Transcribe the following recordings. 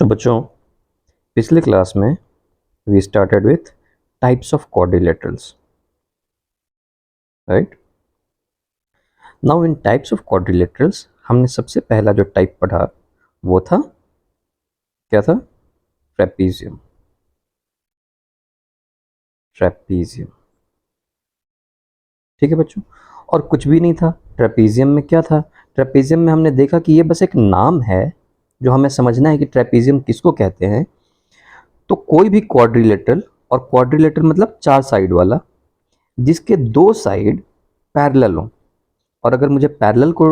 सो बच्चों, पिछले क्लास में we started with types of quadrilaterals, right? Now in types of quadrilaterals हमने सबसे पहला जो टाइप पढ़ा वो था, क्या था? ट्रेपीजियम। ट्रेपीजियम, ठीक है बच्चों। और कुछ भी नहीं था ट्रेपीजियम में। क्या था ट्रेपीजियम में? हमने देखा कि ये बस एक नाम है जो हमें समझना है कि ट्रेपीजियम किसको कहते हैं। तो कोई भी क्वाड्रिलेटरल, और क्वाड्रिलेटरल मतलब चार साइड वाला, जिसके दो साइड पैरेलल हो। और अगर मुझे पैरेलल को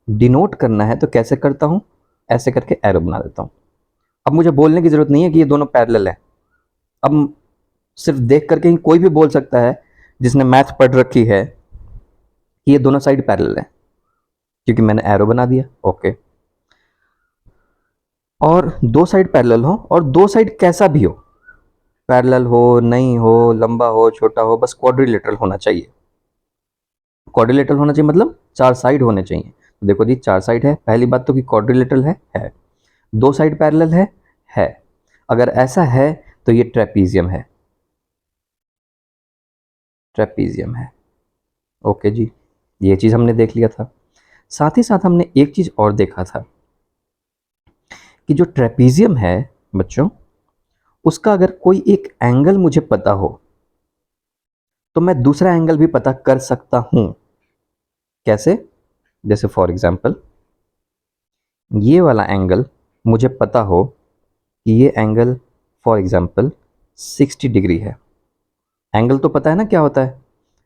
डिनोट करना है तो कैसे करता हूँ? ऐसे करके एरो बना देता हूँ। अब मुझे बोलने की ज़रूरत नहीं है कि ये दोनों पैरेलल है। अब सिर्फ देख करके ही कोई भी बोल सकता है जिसने मैथ पढ़ रखी है कि ये दोनों साइड पैरेलल है, क्योंकि मैंने एरो बना दिया। ओके, और दो साइड पैरेलल हो, और दो साइड कैसा भी हो, पैरेलल हो, नहीं हो, लंबा हो, छोटा हो, बस क्वाड्रिलेटरल होना चाहिए। क्वाड्रिलेटरल होना चाहिए मतलब चार साइड होने चाहिए। तो देखो जी, चार साइड है, पहली बात तो कि क्वाड्रिलेटरल है। दो साइड पैरेलल है। अगर ऐसा है तो ये ट्रेपीजियम है। ट्रेपीजियम है। ओके जी, ये चीज़ हमने देख लिया था। साथ ही साथ हमने एक चीज़ और देखा था कि जो ट्रेपीजियम है बच्चों, उसका अगर कोई एक एंगल मुझे पता हो तो मैं दूसरा एंगल भी पता कर सकता हूं। कैसे? जैसे फॉर एग्जांपल, ये वाला एंगल मुझे पता हो कि ये एंगल फॉर एग्जांपल 60 डिग्री है। एंगल तो पता है ना क्या होता है?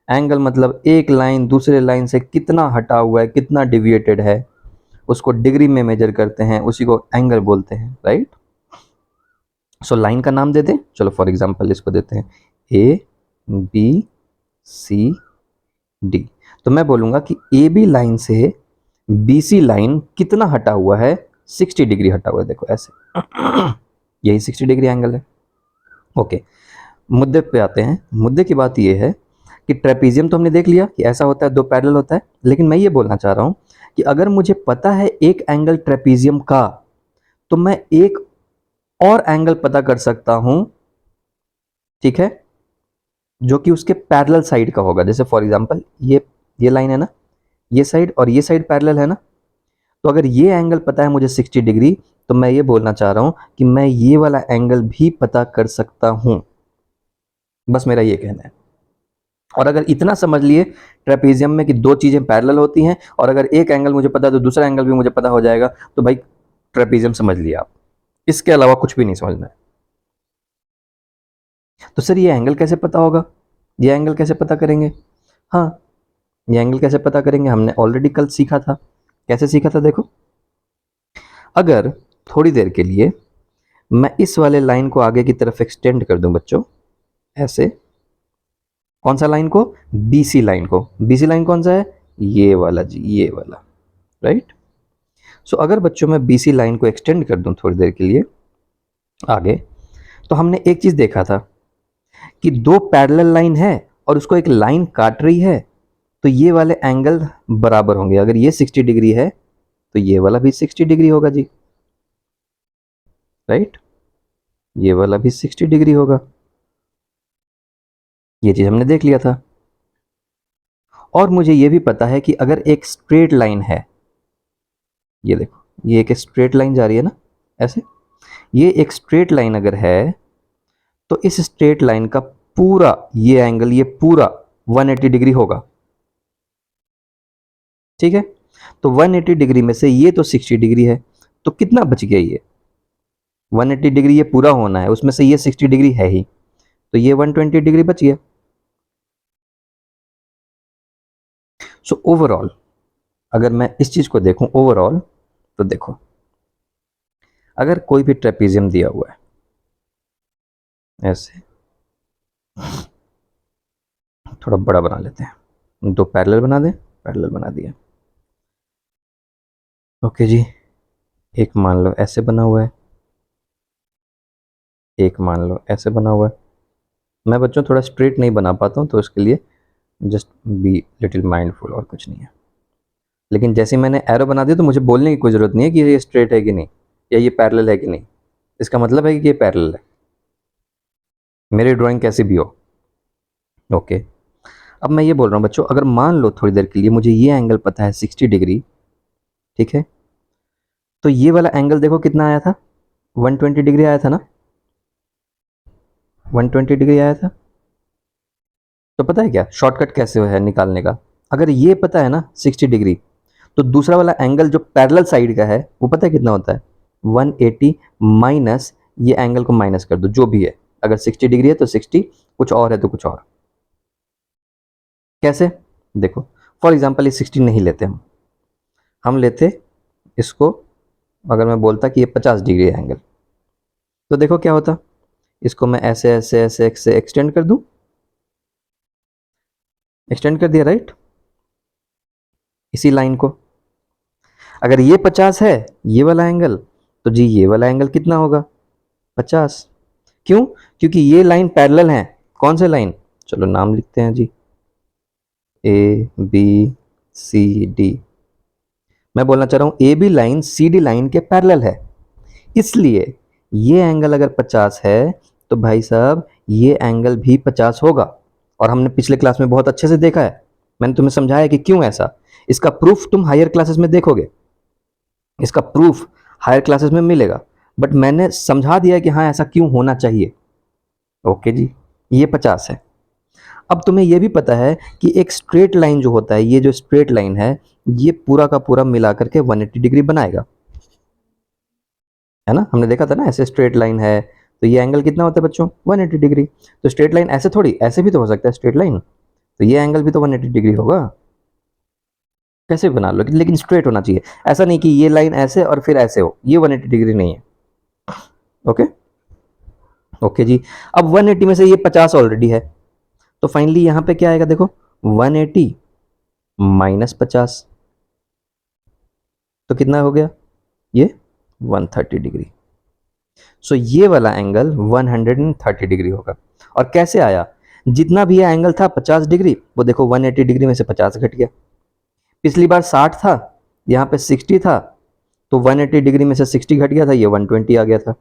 एंगल मतलब एक लाइन दूसरे लाइन से कितना हटा हुआ है, कितना डिविएटेड है, उसको डिग्री में मेजर करते हैं, उसी को एंगल बोलते हैं, राइट? सो लाइन का नाम दे दें, चलो फॉर एग्जांपल इसको देते हैं ए बी सी डी। तो मैं बोलूँगा कि ए बी लाइन से बी सी लाइन कितना हटा हुआ है? 60 डिग्री हटा हुआ है। देखो ऐसे यही 60 डिग्री एंगल है। ओके, मुद्दे पे आते हैं। मुद्दे की बात ये है कि ट्रेपीजियम तो हमने देख लिया कि ऐसा होता है, दो पैरेलल होता है। लेकिन मैं ये बोलना चाह रहा हूँ कि अगर मुझे पता है एक एंगल ट्रेपीजियम का, तो मैं एक और एंगल पता कर सकता हूँ, ठीक है, जो कि उसके पैरेलल साइड का होगा। जैसे फॉर एग्जांपल ये लाइन है ना, ये साइड और ये साइड पैरेलल है ना। तो अगर ये एंगल पता है मुझे 60 डिग्री, तो मैं ये बोलना चाह रहा हूँ कि मैं ये वाला एंगल भी पता कर सकता हूँ। बस मेरा ये कहना है। और अगर इतना समझ लिए ट्रेपीजियम में कि दो चीज़ें पैरेलल होती हैं, और अगर एक एंगल मुझे पता है तो दूसरा एंगल भी मुझे पता हो जाएगा, तो भाई ट्रेपीजियम समझ लिया आप। इसके अलावा कुछ भी नहीं समझना है। तो सर ये एंगल कैसे पता होगा? ये एंगल कैसे पता करेंगे? हाँ, ये एंगल कैसे पता करेंगे हमने ऑलरेडी कल सीखा था। कैसे सीखा था? देखो, अगर थोड़ी देर के लिए मैं इस वाले लाइन को आगे की तरफ एक्सटेंड कर दूं बच्चों, ऐसे। कौन सा लाइन को? बीसी लाइन को। बीसी लाइन कौन सा है? ये वाला जी, ये वाला, राइट? सो अगर बच्चों मैं बीसी लाइन को एक्सटेंड कर दूं थोड़ी देर के लिए आगे, तो हमने एक चीज देखा था कि दो पैरेलल लाइन है और उसको एक लाइन काट रही है, तो ये वाले एंगल बराबर होंगे। अगर ये 60 डिग्री है तो ये वाला भी 60 डिग्री होगा जी, राइट? ये वाला भी 60 डिग्री होगा। ये चीज हमने देख लिया था। और मुझे ये भी पता है कि अगर एक स्ट्रेट लाइन है, ये देखो, ये एक स्ट्रेट लाइन जा रही है ना, ऐसे। ये एक स्ट्रेट लाइन अगर है, तो इस स्ट्रेट लाइन का पूरा ये एंगल, ये पूरा 180 डिग्री होगा, ठीक है? तो 180 डिग्री में से ये तो 60 डिग्री है, तो कितना बच गया? ये 180 डिग्री ये पूरा होना है, उसमें से ये 60 डिग्री है ही, तो ये 120 डिग्री बच गया। सो ओवरऑल अगर मैं इस चीज को देखूं ओवरऑल, तो देखो, अगर कोई भी ट्रेपीजियम दिया हुआ है ऐसे, थोड़ा बड़ा बना लेते हैं, दो पैरेलल बना दें, पैरेलल बना दिया। ओके जी, एक मान लो ऐसे बना हुआ है, एक मान लो ऐसे बना हुआ है। मैं बच्चों थोड़ा स्ट्रेट नहीं बना पाता हूँ, तो उसके लिए जस्ट बी लिटिल माइंडफुल, और कुछ नहीं है। लेकिन जैसे मैंने एरो बना दिया तो मुझे बोलने की कोई ज़रूरत नहीं है कि ये स्ट्रेट है कि नहीं, या ये पैरेलल है कि नहीं। इसका मतलब है कि ये पैरेलल है, मेरी ड्राइंग कैसी भी हो। ओके, अब मैं ये बोल रहा हूँ बच्चों, अगर मान लो थोड़ी देर के लिए मुझे ये एंगल पता है 60 डिग्री, ठीक है, तो ये वाला एंगल देखो कितना आया था, 120 डिग्री आया था ना, 120 डिग्री आया था। तो पता है क्या शॉर्टकट कैसे है निकालने का, अगर ये पता है ना 60 डिग्री, तो दूसरा वाला एंगल जो पैरेलल साइड का है वो पता है कितना होता है, 180 माइनस ये एंगल को माइनस कर दो जो भी है, अगर 60 डिग्री है तो 60, कुछ और है तो कुछ और। कैसे, देखो फॉर एग्जांपल ये 60 नहीं लेते हम लेते इसको, अगर मैं बोलता कि ये 50 डिग्री है एंगल, तो देखो क्या होता, इसको मैं ऐसे ऐसे ऐसे ऐसे एक्सटेंड कर दूं, एक्सटेंड कर दिया राइट, इसी लाइन को। अगर ये 50 है ये वाला एंगल, तो जी ये वाला एंगल कितना होगा, 50। क्यों, क्योंकि ये लाइन पैरेलल है, कौन से लाइन, चलो नाम लिखते हैं जी, ए बी सी डी। मैं बोलना चाह रहा हूं A B line C D line के पैरेलल है, इसलिए ये एंगल अगर 50 है तो भाई साहब ये एंगल भी 50 होगा। और हमने पिछले क्लास में बहुत अच्छे से देखा है, मैंने तुम्हें समझाया कि क्यों ऐसा, इसका प्रूफ तुम हायर क्लासेस में देखोगे, इसका प्रूफ हायर क्लासेस में मिलेगा, बट मैंने समझा दिया कि हाँ ऐसा क्यों होना चाहिए। ओके जी, ये 50 है। अब तुम्हें यह भी पता है कि एक स्ट्रेट लाइन जो होता है, ये जो स्ट्रेट लाइन है ये पूरा का पूरा मिला करके 180 डिग्री बनाएगा, है ना, हमने देखा था ना, ऐसे स्ट्रेट लाइन है तो ये एंगल कितना होता है बच्चों, 180 डिग्री। तो स्ट्रेट लाइन ऐसे थोड़ी, ऐसे भी तो हो सकता है स्ट्रेट लाइन, तो ये एंगल भी तो 180 डिग्री होगा, कैसे भी बना लो लेकिन स्ट्रेट होना चाहिए, ऐसा नहीं कि ये लाइन ऐसे और फिर ऐसे हो, ये 180 डिग्री नहीं है। ओके, ओके जी। अब 180 में से ये 50 ऑलरेडी है, तो फाइनली यहां पे क्या आएगा देखो, 180 माइनस 50, तो कितना हो गया, ये 130 डिग्री। सो ये वाला एंगल 130 डिग्री होगा। और कैसे आया, जितना भी ये एंगल था 50 डिग्री, वो देखो 180 डिग्री में से 50 घट गया, पिछली बार 60 था, यहाँ पे 60 था, तो 180 डिग्री में से 60 घट गया था, ये 120 आ गया था।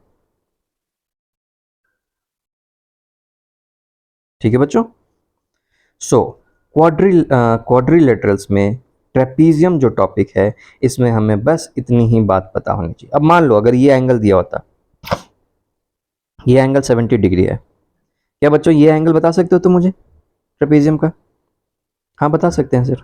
ठीक है बच्चों, सो क्वाड्रिलेटरल्स में ट्रेपीजियम जो टॉपिक है, इसमें हमें बस इतनी ही बात पता होनी चाहिए। अब मान लो अगर ये एंगल दिया होता, ये एंगल 70 डिग्री है, क्या बच्चों ये एंगल बता सकते हो तुम मुझे ट्रेपीजियम का, हाँ बता सकते हैं सर,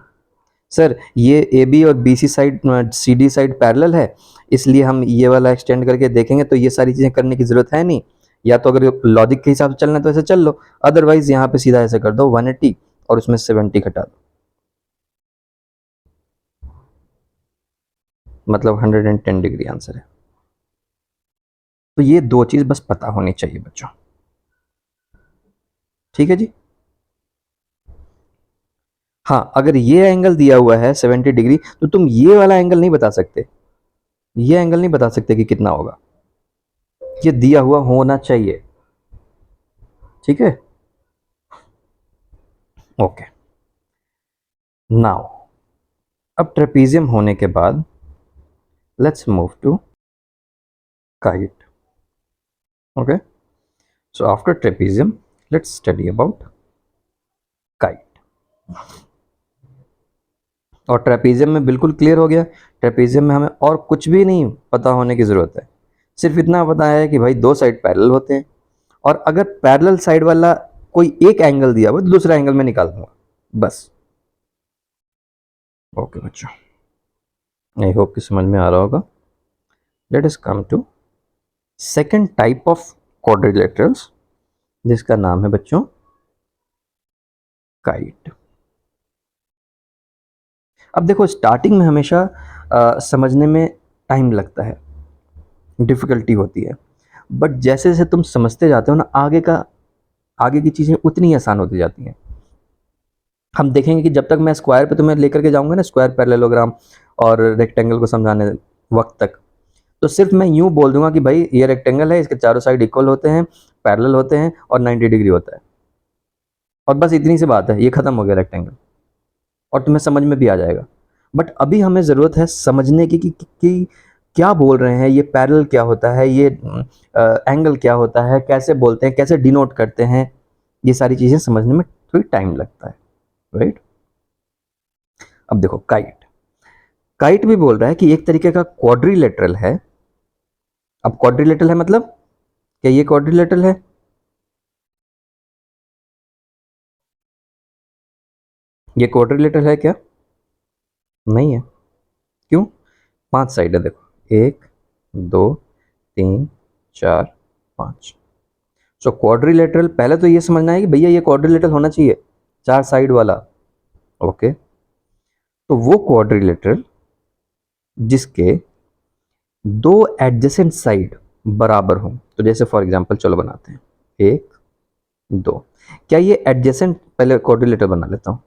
सर ये ए बी और B C side C D side parallel है, इसलिए हम ये वाला एक्सटेंड करके देखेंगे तो ये सारी चीज़ें करने की ज़रूरत है नहीं, या तो अगर लॉजिक के हिसाब से चलना है तो ऐसे चल लो, अदरवाइज यहाँ पे सीधा ऐसे कर दो 180 और उसमें 70 घटा दो, मतलब 110 डिग्री आंसर है। तो ये दो चीज़ बस पता होनी चाहिए बच्चों, ठीक है जी। हाँ, अगर ये एंगल दिया हुआ है 70 डिग्री, तो तुम ये वाला एंगल नहीं बता सकते, ये एंगल नहीं बता सकते कि कितना होगा, ये दिया हुआ होना चाहिए, ठीक है। ओके, नाउ अब ट्रेपीजियम होने के बाद let's move to kite. Okay, so after trapezium let's study about kite. और ट्रेपीजियम में बिल्कुल क्लियर हो गया, ट्रेपीजियम में हमें और कुछ भी नहीं पता होने की ज़रूरत है, सिर्फ इतना पता है कि भाई दो साइड पैरेलल होते हैं, और अगर पैरेलल साइड वाला कोई एक एंगल दिया हुआ तो दूसरा एंगल में निकाल दूंगा बस। ओके बच्चों, आई होप कि समझ में आ रहा होगा। Let us come to second type of quadrilaterals, जिसका नाम है बच्चों काइट। अब देखो स्टार्टिंग में हमेशा समझने में टाइम लगता है, डिफ़िकल्टी होती है, बट जैसे जैसे तुम समझते जाते हो ना, आगे की चीज़ें उतनी आसान होती जाती हैं। हम देखेंगे कि जब तक मैं स्क्वायर पे तुम्हें लेकर के जाऊंगा ना, स्क्वायर पैरेललोग्राम और रेक्टेंगल को समझाने वक्त तक, तो सिर्फ मैं यूं बोल दूंगा कि भाई ये रेक्टेंगल है, इसके चारों साइड इक्वल होते हैं, पैरेलल होते हैं और 90 डिग्री होता है, और बस इतनी सी बात है, ये खत्म हो गया रेक्टेंगल, और तुम्हें समझ में भी आ जाएगा। बट अभी हमें ज़रूरत है समझने की कि क्या बोल रहे हैं, ये पैरेलल क्या होता है, ये एंगल क्या होता है, कैसे बोलते हैं, कैसे डिनोट करते हैं, ये सारी चीज़ें समझने में थोड़ी टाइम लगता है, राइट। अब देखो काइट, काइट भी बोल रहा है कि एक तरीके का क्वाड्रिलेटरल है। अब क्वाड्रिलेटरल है मतलब क्या ये क्वाड्रिलेटरल है? ये क्वाड्रिलेटरल है क्या? नहीं है। क्यों? 5 साइड है, देखो 1 2 3 4 5। सो क्वाड्रिलेटरल, पहले तो ये समझना है कि भैया ये क्वाड्रिलेटरल होना चाहिए, 4 साइड वाला। ओके, तो वो क्वाड्रिलेटरल जिसके दो एडजेसेंट साइड बराबर हों, तो जैसे फॉर एग्जांपल चलो बनाते हैं 1 2। क्या ये एडजेसेंट, पहले क्वाड्रिलेटरल बना लेता हूं,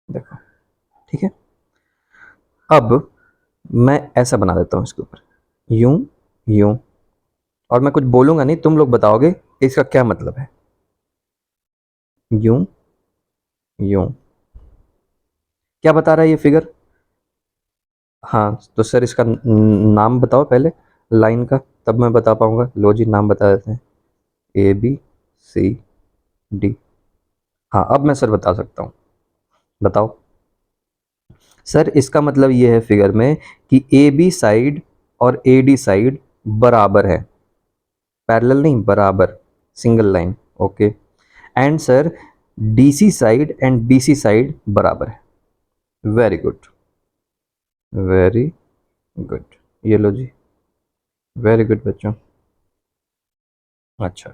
देखो, ठीक है। अब मैं ऐसा बना देता हूं इसके ऊपर, यूं यूं, और मैं कुछ बोलूंगा नहीं, तुम लोग बताओगे इसका क्या मतलब है। यूं यूं, क्या बता रहा है ये फिगर? हाँ, तो सर इसका नाम बताओ पहले लाइन का, तब मैं बता पाऊंगा। लो जी, नाम बता देते हैं, ए बी सी डी। हाँ, अब मैं सर बता सकता हूँ, बताओ। सर इसका मतलब ये है फिगर में कि ए बी साइड और ए डी साइड बराबर है, पैरेलल नहीं, बराबर, single line. Okay, and sir D C side and B C side बराबर है। वेरी गुड, वेरी गुड, ये लो जी, वेरी गुड बच्चों। अच्छा,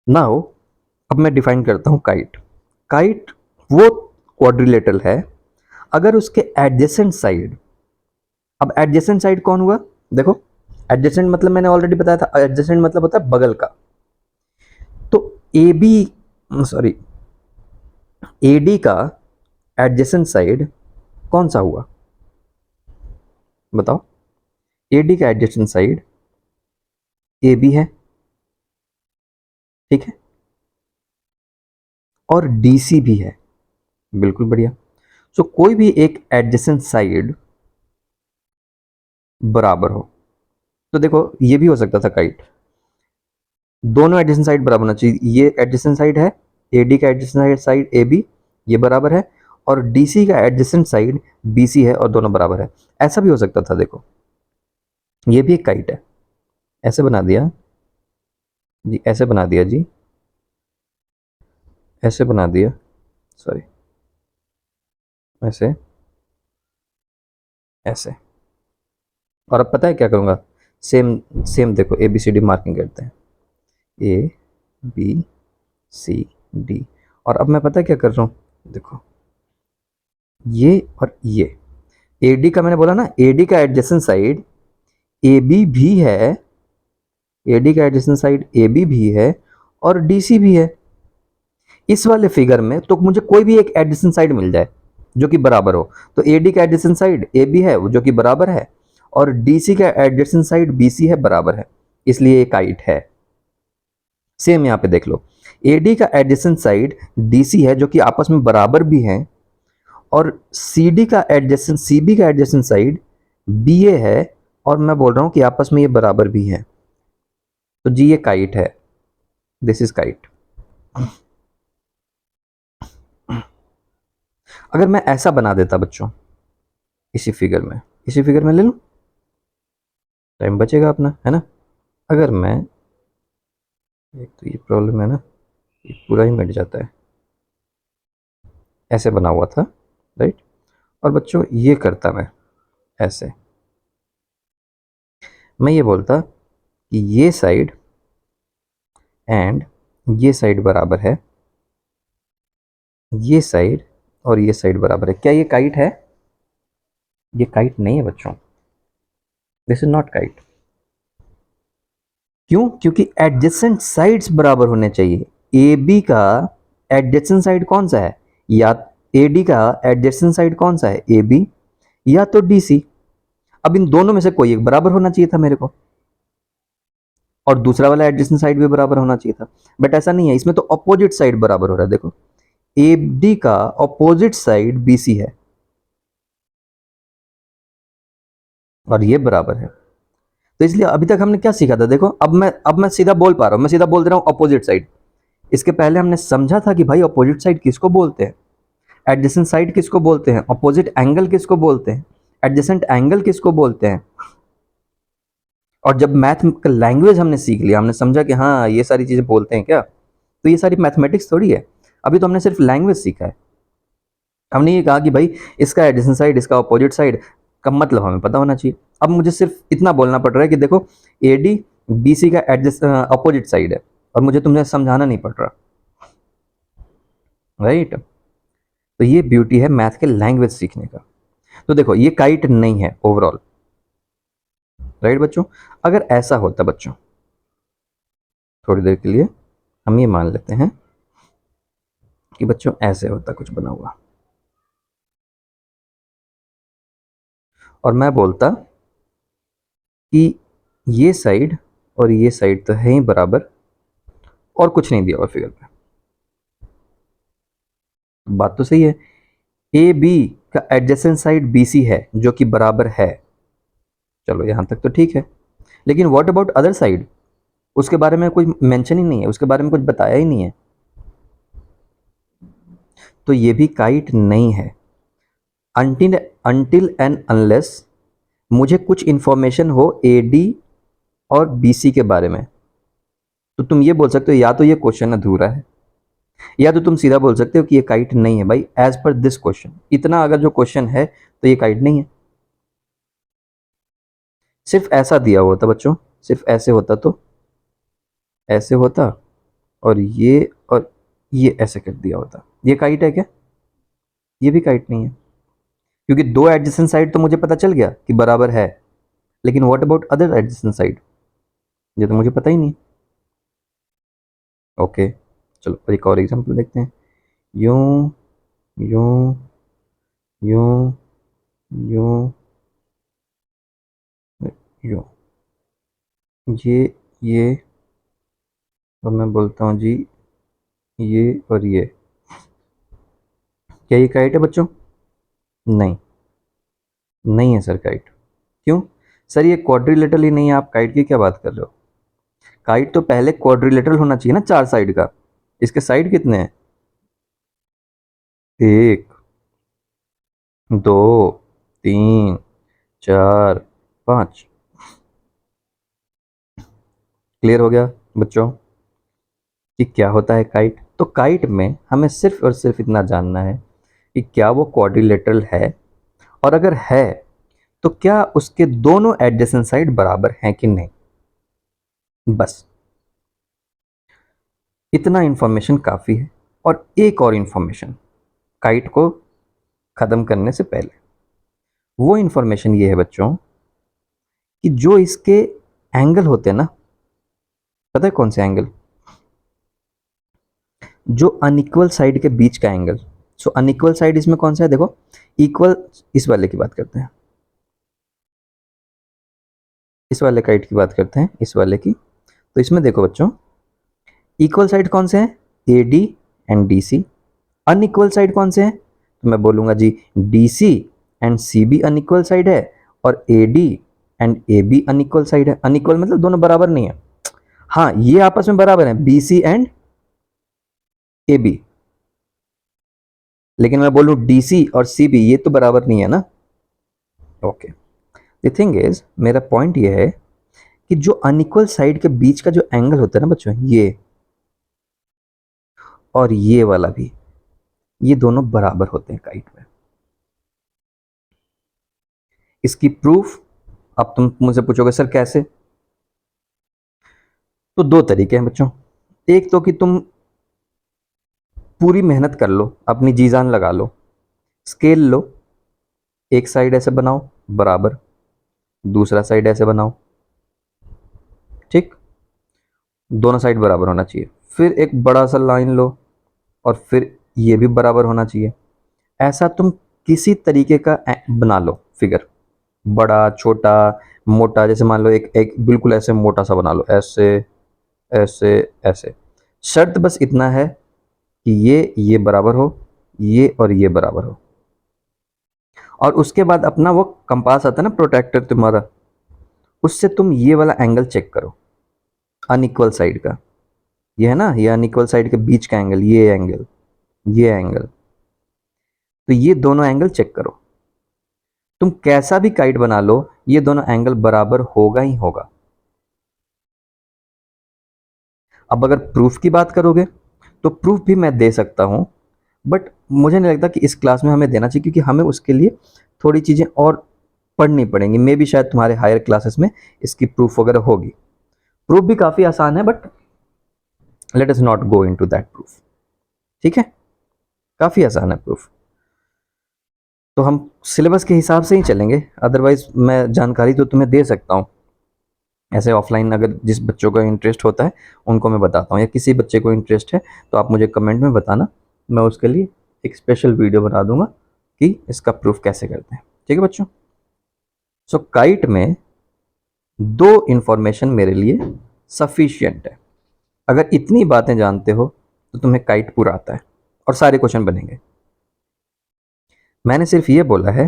नाउ अब मैं डिफाइन करता हूँ काइट। काइट वो क्वाड्रिलेटरल है अगर उसके एडजेसेंट साइड, अब एडजेसेंट साइड कौन हुआ? देखो, एडजेसेंट मतलब मैंने ऑलरेडी बताया था, एडजेसेंट मतलब होता है बगल का। तो A B, sorry, A D का एडजेसेंट साइड कौन सा हुआ? बताओ। ए डी का एडजेसेंट साइड ए बी है, ठीक है, और डी सी भी है, बिल्कुल बढ़िया। सो कोई भी एक एडजेसेंट साइड बराबर हो, तो देखो ये भी हो सकता था काइट, दोनों एडजेसेंट साइड बराबर होना चाहिए। ये एडजेसेंट साइड है, एडी का एडजेसेंट साइड ए बी, ये बराबर है, और डीसी का एडजेसेंट साइड बीसी है, और दोनों बराबर है। ऐसा भी हो सकता था, देखो ये भी एक काइट है, ऐसे बना दिया जी, ऐसे बना दिया जी, ऐसे बना दिया, सॉरी, ऐसे, ऐसे। और अब पता है क्या करूँगा, सेम सेम देखो, A B C D marking करते हैं, ए बी सी डी। और अब मैं पता है क्या कर रहा हूँ, देखो ये और ये, ए डी का मैंने बोला ना, ए डी का एडजेसेंट साइड ए बी भी है, ए डी का एडजेसेंट साइड ए बी भी है, और डी सी भी है। इस वाले फिगर में तो मुझे कोई भी एक एडजेसेंट साइड मिल जाए जो कि बराबर हो, तो ए डी का एडजेसेंट साइड ए बी है जो कि बराबर है, और डी सी का एडजेसेंट साइड बी सी है, बराबर है, इसलिए एक काइट है। सेम यहाँ पे देख लो, ए डी का एडजेसेंट साइड डी सी है जो कि आपस में बराबर भी है, और सी डी का एडजेसेंट सी बी का एडजेसेंट साइड बी ए है, और मैं बोल रहा हूँ कि आपस में ये बराबर भी है, तो जी ये काइट है, दिस इज काइट। अगर मैं ऐसा बना देता बच्चों, इसी फिगर में, इसी फिगर में ले लूँ, टाइम बचेगा अपना, है ना। अगर मैं, एक तो ये प्रॉब्लम है ना, ये पूरा ही मिट जाता है, ऐसे बना हुआ था, राइट। और बच्चों ये करता मैं ऐसे, मैं ये बोलता कि ये साइड एंड ये साइड बराबर है, ये साइड और ये साइड बराबर है। क्या ये काइट है? ये काइट नहीं है बच्चों, दिस इज नॉट काइट। क्यों? क्योंकि एडजेसेंट साइड्स बराबर होने चाहिए। ए बी का एडजेसेंट साइड कौन सा है, या ए डी का एडजेसेंट साइड कौन सा है, ए बी या तो डी सी। अब इन दोनों में से कोई एक बराबर होना चाहिए था मेरे को, और दूसरा वाला एडजेसेंट साइड भी बराबर होना चाहिए था, बट ऐसा नहीं है, इसमें तो अपोजिट साइड बराबर हो रहा है। देखो ए डी का अपोजिट साइड बी सी है, और ये बराबर है। तो इसलिए अभी तक हमने क्या सीखा था, देखो अब मैं सीधा बोल पा रहा हूँ, मैं सीधा बोल दे रहा हूँ अपोजिट साइड। इसके पहले हमने समझा था कि भाई अपोजिट साइड किसको बोलते हैं, एडजेसेंट साइड किसको बोलते हैं, अपोजिट एंगल किसको बोलते हैं, एडजेसेंट एंगल किसको बोलते हैं। और जब मैथ का लैंग्वेज हमने सीख लिया, हमने समझा कि हाँ ये सारी चीज़ें बोलते हैं क्या, तो ये सारी मैथमेटिक्स थोड़ी है, अभी तो हमने सिर्फ लैंग्वेज सीखा है। हमने ये कहा कि भाई इसका एडजेसेंट साइड, इसका अपोजिट साइड का मतलब हमें पता होना चाहिए। अब मुझे सिर्फ इतना बोलना पड़ रहा है कि देखो ए डी बी सी का एडजस्ट अपोजिट साइड है, और मुझे तुमने समझाना नहीं पड़ रहा, राइट। तो ये ब्यूटी है मैथ के लैंग्वेज सीखने का। तो देखो ये काइट नहीं है ओवरऑल, राइट बच्चों। अगर ऐसा होता बच्चों, थोड़ी देर के लिए हम ये मान लेते हैं कि बच्चों ऐसे होता कुछ बना हुआ, और मैं बोलता कि ये साइड और ये साइड तो है ही बराबर, और कुछ नहीं दिया हुआ फिगर पे। बात तो सही है, ए बी का एडजेसेंट साइड बी सी है जो कि बराबर है, चलो यहां तक तो ठीक है। लेकिन व्हाट अबाउट अदर साइड, उसके बारे में कुछ मेंशन ही नहीं है, उसके बारे में कुछ बताया ही नहीं है, तो ये भी काइट नहीं है। अनटिल एंड अनलेस मुझे कुछ इंफॉर्मेशन हो ए डी और बी सी के बारे में, तो तुम ये बोल सकते हो या तो ये क्वेश्चन अधूरा है, या तो तुम सीधा बोल सकते हो कि ये काइट नहीं है भाई, एज पर दिस क्वेश्चन। इतना अगर जो क्वेश्चन है तो ये काइट नहीं है। सिर्फ ऐसा दिया हुआ था बच्चों, सिर्फ ऐसे होता तो ऐसे होता, और ये ऐसे कर दिया होता, ये काइट है क्या? ये भी काइट नहीं है, क्योंकि दो एडजेसेंट साइड तो मुझे पता चल गया कि बराबर है, लेकिन what about other adjacent side, ये तो मुझे पता ही नहीं। ओके चलो एक और एग्जांपल देखते हैं। यूं यूं यूं यूं यूं, ये और मैं बोलता हूँ जी ये और ये, क्या ये काइट है बच्चों? नहीं, नहीं है सर काइट। क्यों? सर ये क्वाड्रिलेटरल ही नहीं है, आप काइट की क्या बात कर रहे हो? काइट तो पहले क्वाड्रिलेटरल होना चाहिए ना, चार साइड का। इसके साइड कितने हैं? एक, दो, तीन, चार, पाँच। क्लियर हो गया बच्चों कि क्या होता है काइट? तो काइट में हमें सिर्फ और सिर्फ इतना जानना है कि क्या वो क्वाड्रिलेटरल है, और अगर है तो क्या उसके दोनों एडजेसेंट साइड बराबर हैं कि नहीं, बस इतना इंफॉर्मेशन काफ़ी है। और एक और इंफॉर्मेशन काइट को ख़त्म करने से पहले, वो इंफॉर्मेशन ये है बच्चों कि जो इसके एंगल होते हैं ना, पता है कौन से एंगल? जो अनइक्वल साइड के बीच का एंगल। सो अनइक्वल साइड इसमें कौन सा है, देखो इक्वल, इस वाले की बात करते हैं, इस वाले काइट की बात करते हैं, इस वाले की। तो इसमें देखो बच्चों, इक्वल साइड कौन से हैं? A D and D C. Unequal side कौन से हैं? तो मैं बोलूंगा जी D C and C B unequal side है, और A D and A B unequal side है। अनइक्वल मतलब दोनों बराबर नहीं है, हाँ ये आपस में बराबर है, B C and A B. लेकिन मैं बोलूं डी सी और सी बी, ये तो बराबर नहीं है ना। ओके, द थिंग इज, मेरा पॉइंट ये है कि जो अनइक्वल साइड के बीच का जो एंगल होता है ना बच्चों, ये और ये वाला भी, ये दोनों बराबर होते हैं काइट में। इसकी प्रूफ, अब तुम मुझसे पूछोगे सर कैसे, तो दो तरीके हैं बच्चों। एक तो कि तुम पूरी मेहनत कर लो, अपनी जी जान लगा लो, स्केल लो, एक साइड ऐसे बनाओ बराबर, दूसरा साइड ऐसे बनाओ, ठीक, दोनों साइड बराबर होना चाहिए। फिर एक बड़ा सा लाइन लो, और फिर ये भी बराबर होना चाहिए। ऐसा तुम किसी तरीके का बना लो फिगर, बड़ा छोटा मोटा, जैसे मान लो एक एक बिल्कुल ऐसे मोटा सा बना लो, ऐसे ऐसे ऐसे। शर्त बस इतना है कि ये बराबर हो, ये और ये बराबर हो, और उसके बाद अपना वो कंपास आता है ना प्रोटेक्टर तुम्हारा, उससे तुम ये वाला एंगल चेक करो अनइक्वल साइड का। ये है ना, ये अनइक्वल साइड के बीच का एंगल, ये एंगल, ये एंगल, तो ये दोनों एंगल चेक करो। तुम कैसा भी काइट बना लो, ये दोनों एंगल बराबर होगा ही होगा। अब अगर प्रूफ की बात करोगे तो प्रूफ भी मैं दे सकता हूं, बट मुझे नहीं लगता कि इस क्लास में हमें देना चाहिए, क्योंकि हमें उसके लिए थोड़ी चीज़ें और पढ़नी पड़ेंगी। मे भी शायद तुम्हारे हायर क्लासेस में इसकी प्रूफ वगैरह होगी। प्रूफ भी काफ़ी आसान है, but let us not go into that proof. ठीक है, काफ़ी आसान है प्रूफ। तो हम सिलेबस के हिसाब से ही चलेंगे, अदरवाइज मैं जानकारी तो तुम्हें दे सकता हूँ ऐसे ऑफलाइन, अगर जिस बच्चों का इंटरेस्ट होता है उनको मैं बताता हूँ, या किसी बच्चे को इंटरेस्ट है तो आप मुझे कमेंट में बताना, मैं उसके लिए एक स्पेशल वीडियो बना दूंगा कि इसका प्रूफ कैसे करते हैं। ठीक है बच्चों। सो काइट में दो इंफॉर्मेशन मेरे लिए सफिशियंट है। अगर इतनी बातें जानते हो तो तुम्हें काइट पूरा आता है और सारे क्वेश्चन बनेंगे। मैंने सिर्फ ये बोला है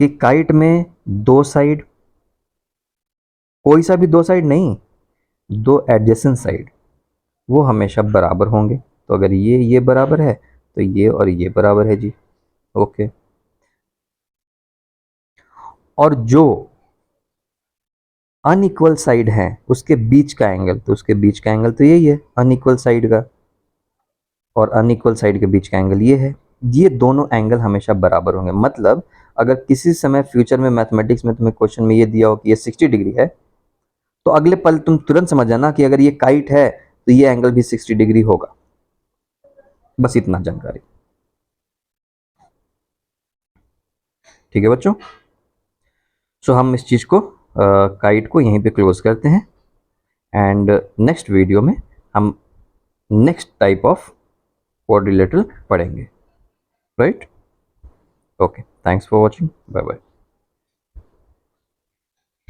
कि काइट में दो साइड, कोई सा भी दो साइड नहीं, दो एडजेसेंट साइड, वो हमेशा बराबर होंगे। तो अगर ये बराबर है तो ये और ये बराबर है जी। ओके। और जो अनइक्वल साइड है उसके बीच का एंगल, तो उसके बीच का एंगल तो यही है अनइक्वल साइड का, और अनइक्वल साइड के बीच का एंगल ये है। ये दोनों एंगल हमेशा बराबर होंगे। मतलब अगर किसी समय फ्यूचर में मैथमेटिक्स में तुम्हें क्वेश्चन में ये दिया हो कि ये 60 डिग्री है, तो अगले पल तुम तुरंत समझ जाना कि अगर ये काइट है तो ये एंगल भी 60 डिग्री होगा। बस इतना जानकारी। ठीक है बच्चों। सो हम इस चीज़ को काइट को यहीं पे क्लोज करते हैं, एंड नेक्स्ट वीडियो में हम नेक्स्ट टाइप ऑफ क्वाड्रिलेटरल पढ़ेंगे। Right. Okay, thanks for watching, bye bye.